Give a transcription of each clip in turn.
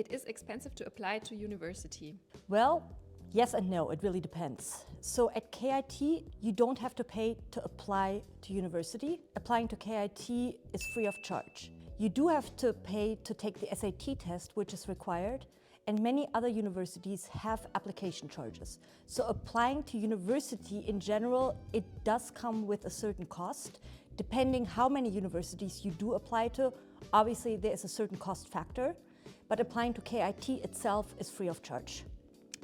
it is expensive to apply to university. Well, yes and no, it really depends. So at KIT, you don't have to pay to apply to university. Applying to KIT is free of charge. You do have to pay to take the SAT test, which is required, and many other universities have application charges. So applying to university in general, it does come with a certain cost. Depending how many universities you do apply to, obviously there is a certain cost factor, but applying to KIT itself is free of charge.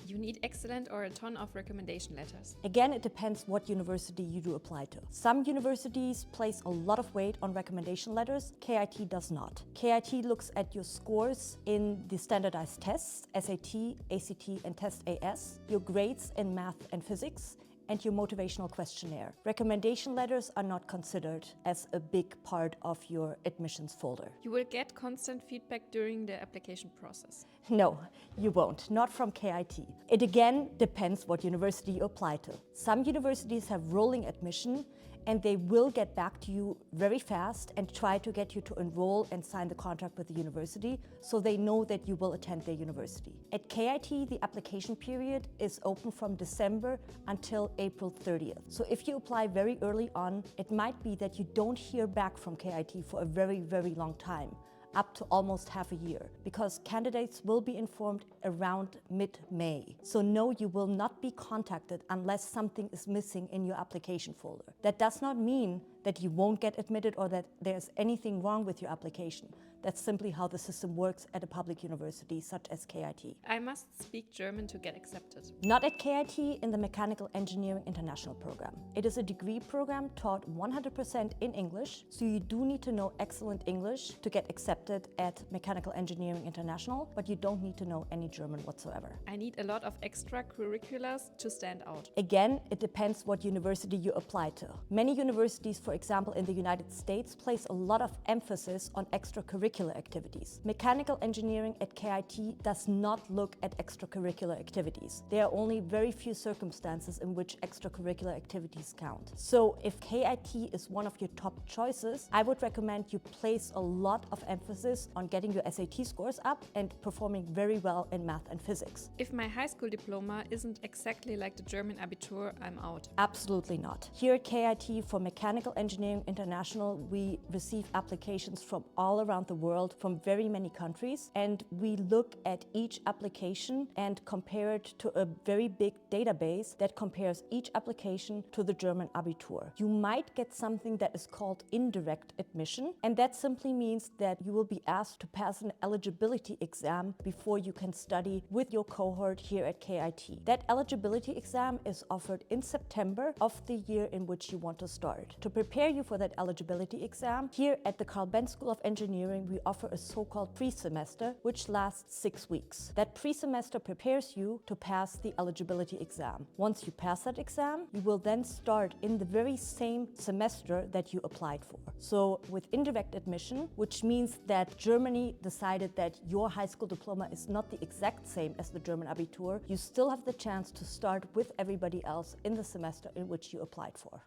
You need excellent or a ton of recommendation letters. Again, it depends what university you do apply to. Some universities place a lot of weight on recommendation letters. KIT does not. KIT looks at your scores in the standardized tests, SAT, ACT, and Test AS, your grades in math and physics, and your motivational questionnaire. Recommendation letters are not considered as a big part of your admissions folder. You will get constant feedback during the application process. No, you won't, not from KIT. It again depends what university you apply to. Some universities have rolling admission and they will get back to you very fast and try to get you to enroll and sign the contract with the university so they know that you will attend their university. At KIT, the application period is open from December until April 30th. So if you apply very early on, it might be that you don't hear back from KIT for a very, very long time, up to almost half a year, because candidates will be informed around mid-May. So no, you will not be contacted unless something is missing in your application folder. That does not mean that you won't get admitted or that there's anything wrong with your application. That's simply how the system works at a public university such as KIT. I must speak German to get accepted. Not at KIT, in the Mechanical Engineering International program. It is a degree program taught 100% in English, so you do need to know excellent English to get accepted at Mechanical Engineering International, but you don't need to know any German whatsoever. I need a lot of extracurriculars to stand out. Again, it depends what university you apply to. Many universities, for example in the United States, place a lot of emphasis on extracurricular activities. Mechanical engineering at KIT does not look at extracurricular activities. There are only very few circumstances in which extracurricular activities count. So if KIT is one of your top choices, I would recommend you place a lot of emphasis on getting your SAT scores up and performing very well in math and physics. If my high school diploma isn't exactly like the German Abitur, I'm out. Absolutely not. Here at KIT for Mechanical Engineering International, we receive applications from all around the world, from very many countries, and we look at each application and compare it to a very big database that compares each application to the German Abitur. You might get something that is called indirect admission, and that simply means that you will be asked to pass an eligibility exam before you can study with your cohort here at KIT. That eligibility exam is offered in September of the year in which you want to start. To prepare you for that eligibility exam, here at the Carl Benz School of Engineering, we offer a so-called pre-semester, which lasts 6 weeks. That pre-semester prepares you to pass the eligibility exam. Once you pass that exam, you will then start in the very same semester that you applied for. So with indirect admission, which means that Germany decided that your high school diploma is not the exact same as the German Abitur, you still have the chance to start with everybody else in the semester in which you applied for.